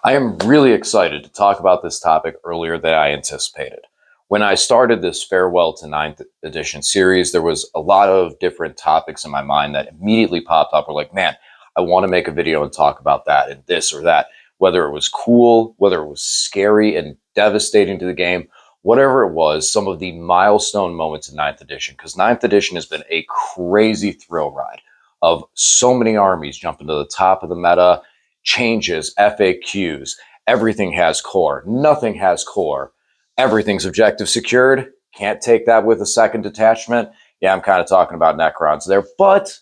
I am really excited to talk about this topic earlier than I anticipated. When I started this Farewell to Ninth Edition series, there was a lot of different topics in my mind that immediately popped up. Were like, man, I want to make a video and talk about that and this or that, whether it was cool, whether it was scary and devastating to the game, whatever it was, some of the milestone moments in Ninth Edition, because Ninth Edition has been a crazy thrill ride of so many armies jumping to the top of the meta, changes, FAQs, everything has core, nothing has core, everything's objective secured, can't take that with a second detachment. Yeah, I'm kind of talking about Necrons there, but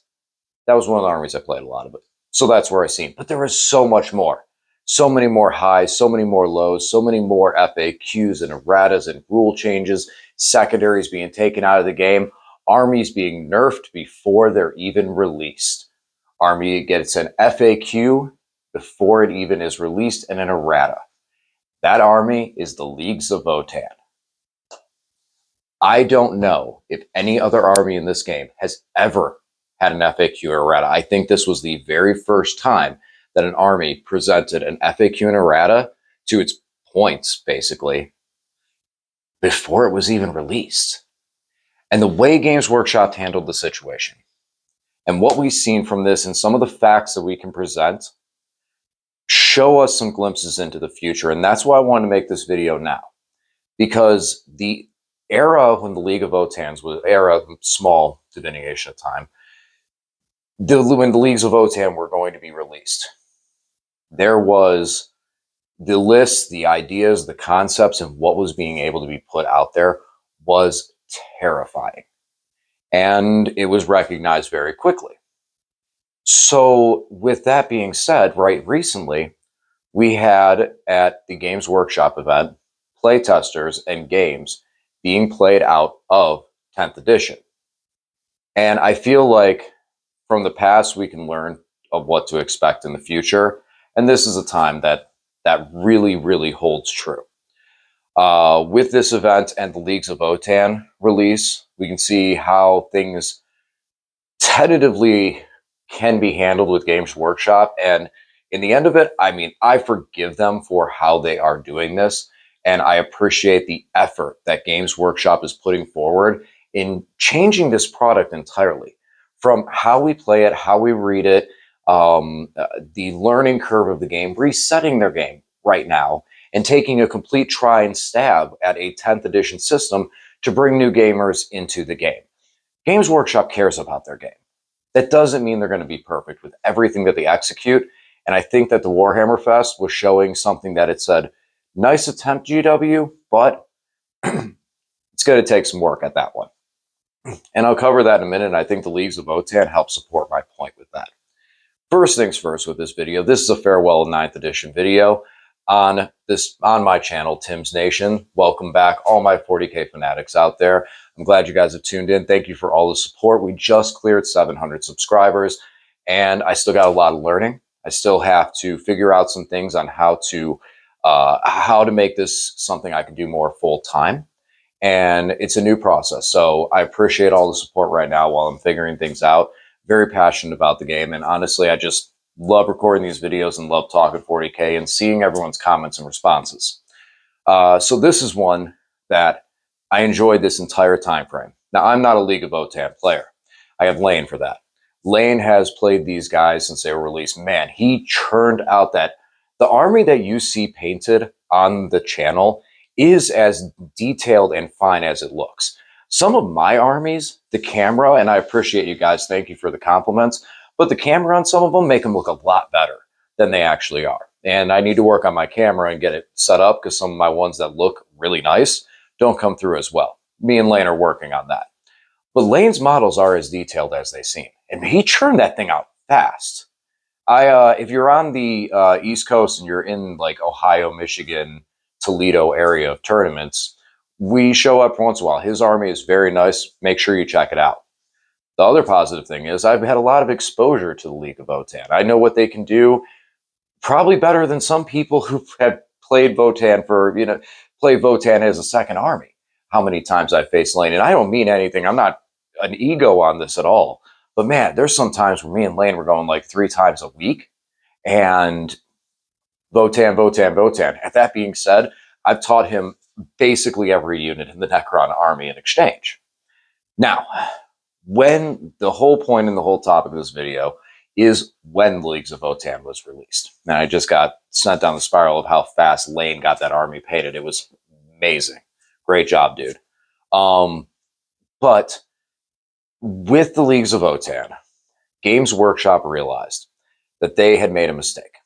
that was one of the armies I played a lot of it. So that's where I seen. But there is so much more. So many more highs, so many more lows, so many more FAQs and erratas and rule changes, secondaries being taken out of the game, armies being nerfed before they're even released. Army gets an FAQ before it even is released and an errata. That army is the Leagues of Votann. I don't know if any other army in this game has ever had an FAQ or errata. I think this was the very first time that an army presented an FAQ and errata to its points, basically, before it was even released. And the way Games Workshop handled the situation, and what we've seen from this and some of the facts that we can present, show us some glimpses into the future. And that's why I wanted to make this video now, because the era when the League of Votanns was era of small delineation of time, when the Leagues of Votann were going to be released, there was the list, the ideas, the concepts, and what was being able to be put out there was terrifying. And it was recognized very quickly. So with that being said, right recently, we had at the Games Workshop event, playtesters and games being played out of 10th edition. And I feel like from the past, we can learn of what to expect in the future. And this is a time that really, really holds true. With this event and the Leagues of Votann release, we can see how things tentatively can be handled with Games Workshop. And in the end of it, I mean, I forgive them for how they are doing this. And I appreciate the effort that Games Workshop is putting forward in changing this product entirely. From how we play it, how we read it, the learning curve of the game, resetting their game right now, and taking a complete try and stab at a 10th edition system to bring new gamers into the game. Games Workshop cares about their game. That doesn't mean they're going to be perfect with everything that they execute. And I think that the Warhammer Fest was showing something that it said, nice attempt, GW, but it's going to take some work at that one. And I'll cover that in a minute. And I think the Leagues of Votann help support my point with that. First things first with this video, this is a Farewell 9th edition video on my channel, Tim's Nation. Welcome back, all my 40K fanatics out there. I'm glad you guys have tuned in. Thank you for all the support. We just cleared 700 subscribers, and I still got a lot of learning. I still have to figure out some things on how to make this something I can do more full time. And it's a new process. So I appreciate all the support right now while I'm figuring things out. Very passionate about the game. And honestly, I just love recording these videos and love talking 40K and seeing everyone's comments and responses. So this is one that I enjoyed this entire time frame. Now, I'm not a League of Votann player. I have Lane for that. Lane has played these guys since they were released. Man, he churned out the army that you see painted on the channel is as detailed and fine as it looks. Some of my armies, the camera, and I appreciate you guys, thank you for the compliments, but the camera on some of them make them look a lot better than they actually are. And I need to work on my camera and get it set up because some of my ones that look really nice don't come through as well. Me and Lane are working on that. But Lane's models are as detailed as they seem. And he churned that thing out fast. If you're on the East Coast and you're in like Ohio, Michigan, Toledo area of tournaments, we show up once in a while. His army is very nice. Make sure you check it out. The other positive thing is I've had a lot of exposure to the League of Votann. I know what they can do, probably better than some people who have played Votann play Votann as a second army. How many times I've faced Lane, and I don't mean anything. I'm not an ego on this at all. But man, there's some times where me and Lane were going like 3 times a week, and Votann, Votann, Votann. And that being said, I've taught him basically every unit in the Necron army in exchange. Now, when the whole point and the whole topic of this video is when Leagues of Votann was released. And I just got sent down the spiral of how fast Lane got that army painted. It was amazing. Great job, dude. But with the Leagues of Votann, Games Workshop realized that they had made a mistake.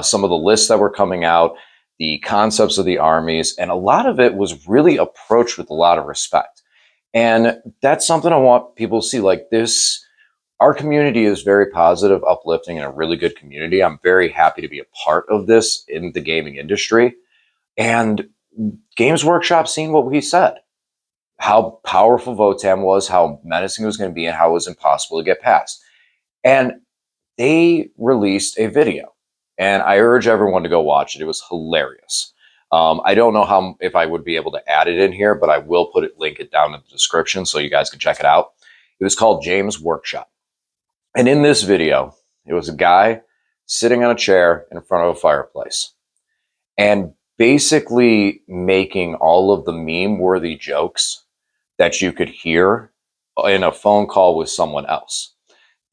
Some of the lists that were coming out, the concepts of the armies, and a lot of it was really approached with a lot of respect. And that's something I want people to see. Like this, our community is very positive, uplifting, and a really good community. I'm very happy to be a part of this in the gaming industry. And Games Workshop seen what we said, how powerful Votann was, how menacing it was going to be, and how it was impossible to get past. And they released a video, and I urge everyone to go watch it. It was hilarious. I don't know if I would be able to add it in here, but I will link it down in the description so you guys can check it out. It was called James Workshop. And in this video, it was a guy sitting on a chair in front of a fireplace and basically making all of the meme-worthy jokes that you could hear in a phone call with someone else.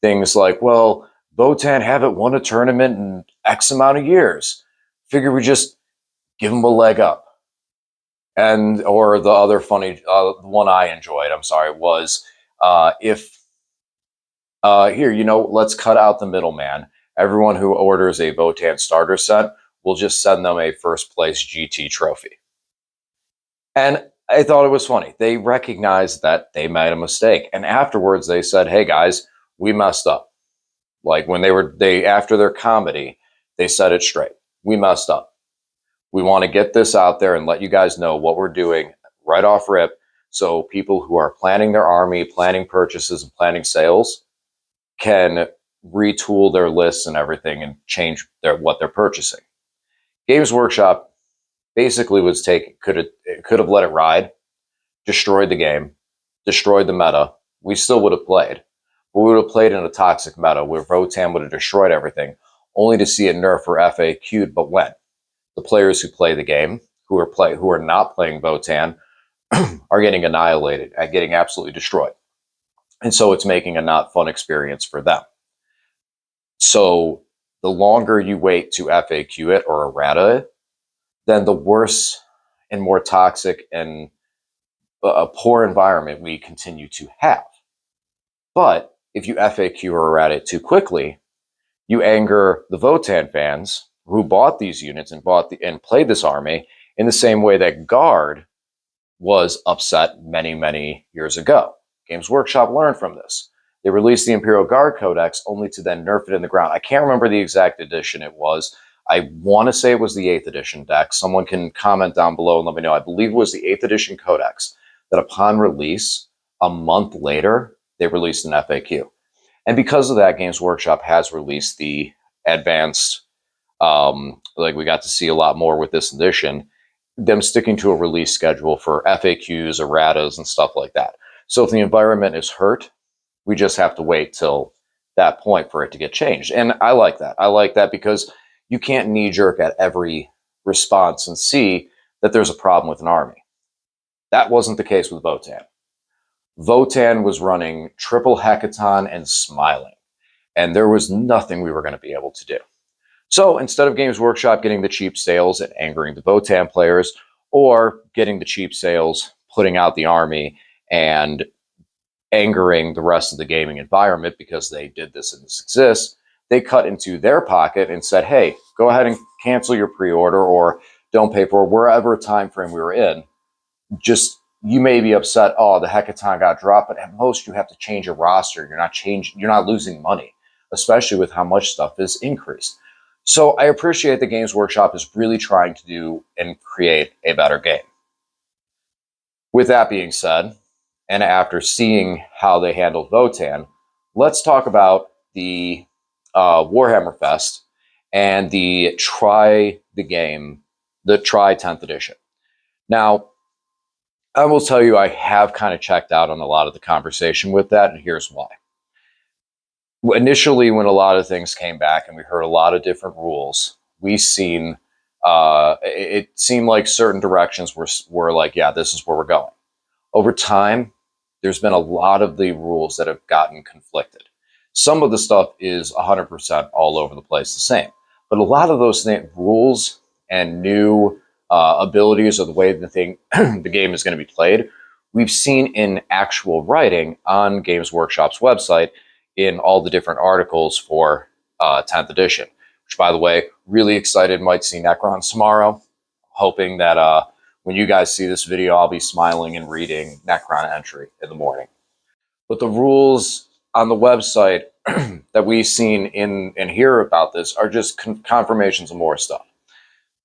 Things like, well, Votann haven't won a tournament in X amount of years. Figure we just give them a leg up. And, or the other funny, one I enjoyed, was here, let's cut out the middleman. Everyone who orders a Votann starter set, we'll just send them a first place GT trophy. And I thought it was funny. They recognized that they made a mistake. And afterwards they said, hey guys, we messed up. Like when after their comedy, they said it straight. We messed up. We want to get this out there and let you guys know what we're doing right off rip. So people who are planning their army, planning purchases, and planning sales can retool their lists and everything and change what they're purchasing. Games Workshop basically could have let it ride, destroyed the game, destroyed the meta. We still would have played. But we would have played in a toxic meta where Votann would have destroyed everything, only to see it nerf or FAQ'd. But when the players who play the game, who are not playing Votann, are getting annihilated, getting absolutely destroyed. And so it's making a not fun experience for them. So the longer you wait to FAQ it or errata it, then the worse and more toxic and a poor environment we continue to have. But if you FAQ or errata it too quickly, you anger the Votann fans who bought these units and played this army in the same way that Guard was upset many, many years ago. Games Workshop learned from this. They released the Imperial Guard Codex only to then nerf it in the ground. I can't remember the exact edition it was. I want to say it was the 8th edition deck. Someone can comment down below and let me know. I believe it was the 8th edition Codex that upon release, a month later, they released an FAQ. And because of that, Games Workshop has released the advanced, we got to see a lot more with this edition, them sticking to a release schedule for FAQs, erratas, and stuff like that. So if the environment is hurt, we just have to wait till that point for it to get changed. And I like that. I like that because you can't knee-jerk at every response and see that there's a problem with an army. That wasn't the case with Votann. Votann was running triple Hecaton and smiling, and there was nothing we were going to be able to do. So instead of Games Workshop getting the cheap sales and angering the Votann players, or getting the cheap sales, putting out the army, and angering the rest of the gaming environment because they did this and this exists, they cut into their pocket and said, hey, go ahead and cancel your pre-order or don't pay for wherever time frame we were in. Just, you may be upset, oh, the Hecaton got dropped, but at most you have to change your roster. You're not losing money, especially with how much stuff is increased. So I appreciate the Games Workshop is really trying to do and create a better game. With that being said, and after seeing how they handled Votann, let's talk about the Warhammer Fest and the Try 10th edition. Now, I will tell you, I have kind of checked out on a lot of the conversation with that, and here's why. Initially, when a lot of things came back and we heard a lot of different rules, we seen it seemed like certain directions were like, yeah, this is where we're going. Over time, there's been a lot of the rules that have gotten conflicted. Some of the stuff is 100% all over the place the same, but a lot of those rules and new abilities or the way the game is going to be played, we've seen in actual writing on Games Workshop's website in all the different articles for 10th edition, which, by the way, really excited, might see Necrons tomorrow, hoping that when you guys see this video, I'll be smiling and reading Necron entry in the morning. But the rules on the website that we've seen and hear about this are just confirmations of more stuff.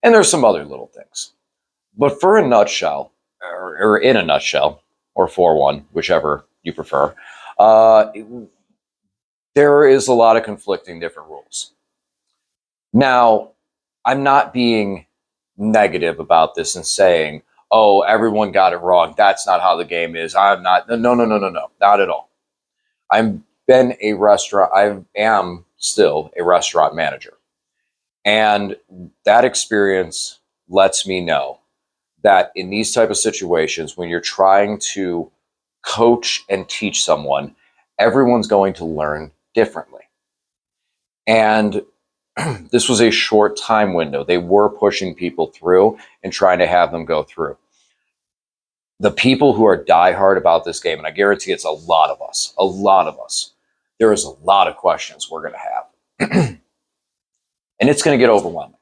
And there's some other little things. But for a nutshell, or in a nutshell, or for one, whichever you prefer, there is a lot of conflicting different rules. Now, I'm not being negative about this and saying, oh, everyone got it wrong. That's not how the game is. I'm not. No, not at all. I am still a restaurant manager. And that experience lets me know that in these type of situations, when you're trying to coach and teach someone, everyone's going to learn differently. And this was a short time window. They were pushing people through and trying to have them go through. The people who are diehard about this game, and I guarantee it's a lot of us, there is a lot of questions we're going to have. And it's going to get overwhelming.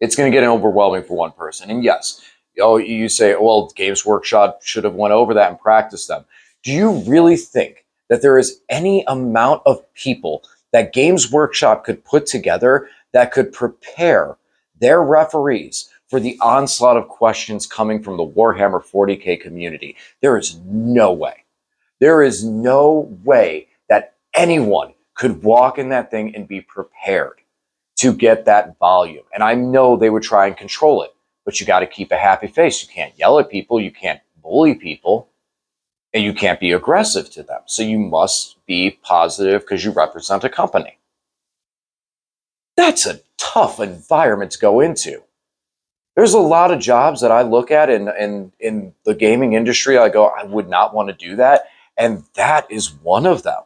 It's going to get overwhelming for one person. And yes, you say, well, Games Workshop should have went over that and practiced them. Do you really think that there is any amount of people that Games Workshop could put together that could prepare their referees for the onslaught of questions coming from the Warhammer 40K community? There is no way. There is no way that anyone could walk in that thing and be prepared to get that volume. And I know they would try and control it, but you got to keep a happy face. You can't yell at people. You can't bully people. And you can't be aggressive to them. So you must be positive because you represent a company. That's a tough environment to go into. There's a lot of jobs that I look at in the gaming industry. I go, I would not want to do that. And that is one of them.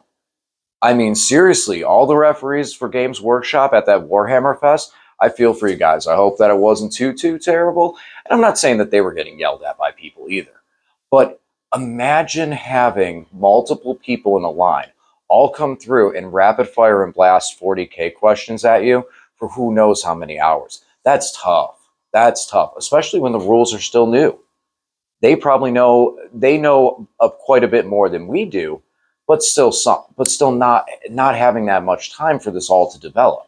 I mean, seriously, all the referees for Games Workshop at that Warhammer Fest, I feel for you guys. I hope that it wasn't too terrible. And I'm not saying that they were getting yelled at by people either. But imagine having multiple people in a line all come through and rapid fire and blast 40K questions at you for who knows how many hours. That's tough. That's tough, especially when the rules are still new. They probably know quite a bit more than we do, but still not having that much time for this all to develop.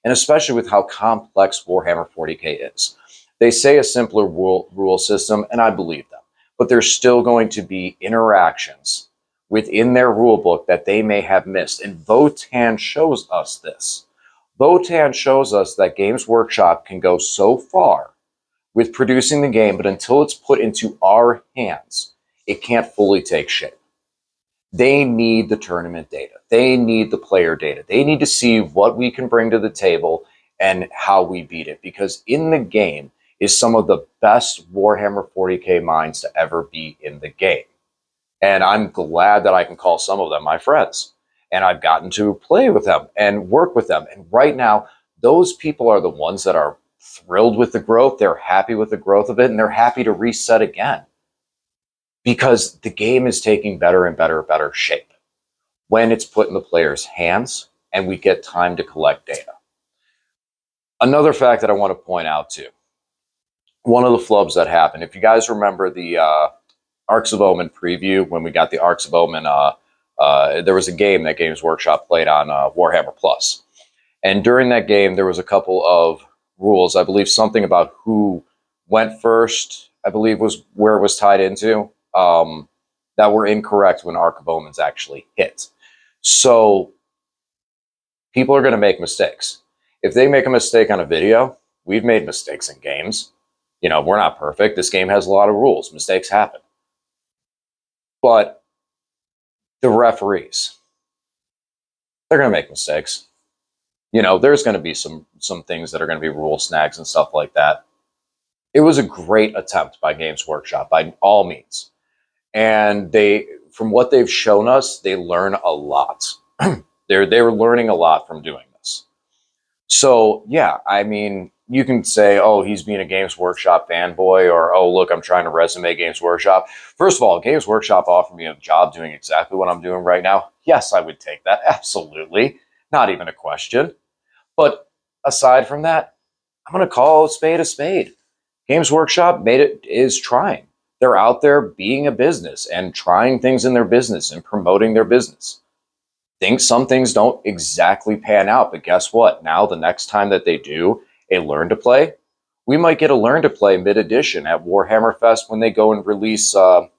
And especially with how complex Warhammer 40K is. They say a simpler rule system, and I believe them, but there's still going to be interactions within their rule book that they may have missed. And Votann shows us this. Votann shows us that Games Workshop can go so far with producing the game, but until it's put into our hands, it can't fully take shape. They need the tournament data. They need the player data. They need to see what we can bring to the table and how we beat it. Because in the game is some of the best Warhammer 40K minds to ever be in the game. And I'm glad that I can call some of them my friends. And I've gotten to play with them and work with them. And right now, those people are the ones that are thrilled with the growth. They're happy with the growth of it. And they're happy to reset again. Because the game is taking better and better shape when it's put in the players' hands and we get time to collect data. Another fact that I want to point out too, one of the flubs that happened, if you guys remember the Arcs of Omen preview, when we got the Arcs of Omen, there was a game that Games Workshop played on Warhammer Plus. And during that game, there was a couple of rules. I believe something about who went first, I believe was where it was tied into, that were incorrect when Arc of Omens actually hit. So people are going to make mistakes. If they make a mistake on a video, we've made mistakes in games. You know, we're not perfect. This game has a lot of rules. Mistakes happen. But the referees, they're going to make mistakes. You know, there's going to be some things that are going to be rule snags and stuff like that. It was a great attempt by Games Workshop by all means. And they, from what they've shown us, they learn a lot. They were learning a lot from doing this. So yeah, I mean, you can say, oh, he's being a Games Workshop fanboy, or oh, look, I'm trying to resume Games Workshop. First of all, Games Workshop offered me a job doing exactly what I'm doing right now. Yes, I would take that. Absolutely. Not even a question. But aside from that, I'm going to call a spade a spade. Games Workshop is trying. They're out there being a business and trying things in their business and promoting their business. Think some things don't exactly pan out, but guess what? Now, the next time that they do a learn to play, we might get a learn to play mid edition at Warhammer Fest when they go and release an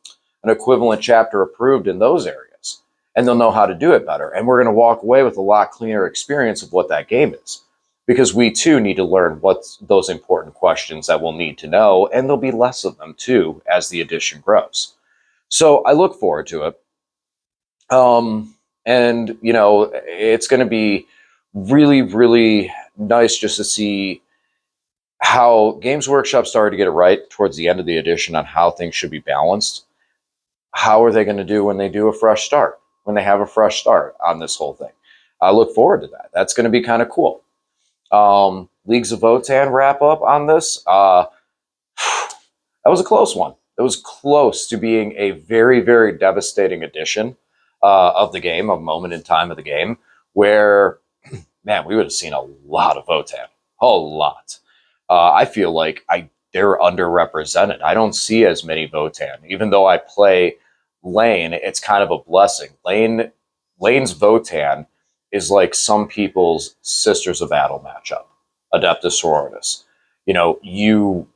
equivalent chapter approved in those areas. And they'll know how to do it better. And we're going to walk away with a lot cleaner experience of what that game is. Because we too need to learn what's those important questions that we'll need to know, and there'll be less of them too as the edition grows. So I look forward to it. And, you know, it's going to be really, really nice just to see how Games Workshop started to get it right towards the end of the edition on how things should be balanced. How are they going to do when they do a fresh start, when they have a fresh start on this whole thing? I look forward to that. That's going to be kind of cool. Leagues of Votann wrap up on this. That was a close one. It was close to being a very, very devastating edition of the game, a moment in time of the game, where, man, we would have seen a lot of Votann, a lot. I feel like they're underrepresented. I don't see as many Votann, even though I play Lane. It's kind of a blessing. Lane's Votann is like some people's Sisters of Battle matchup, Adeptus Sororitas. You know, you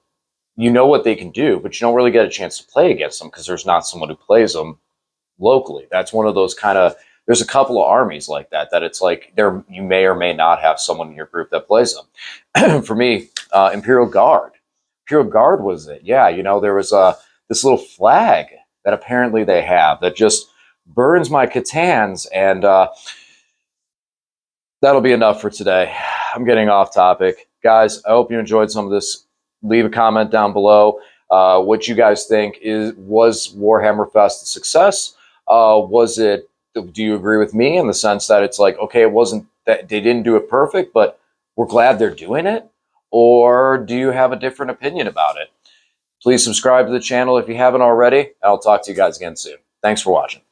know what they can do, but you don't really get a chance to play against them because there's not someone who plays them locally. That's one of those kind of, there's a couple of armies like that it's like there you may or may not have someone in your group that plays them. For me, Imperial Guard. Imperial Guard was it. Yeah, you know, there was this little flag that apparently they have that just burns my Catans, and that'll be enough for today. I'm getting off topic. Guys, I hope you enjoyed some of this. Leave a comment down below. What you guys think was Warhammer Fest a success? Was it, do you agree with me in the sense that it's like, okay, it wasn't that they didn't do it perfect, but we're glad they're doing it? Or do you have a different opinion about it? Please subscribe to the channel if you haven't already. I'll talk to you guys again soon. Thanks for watching.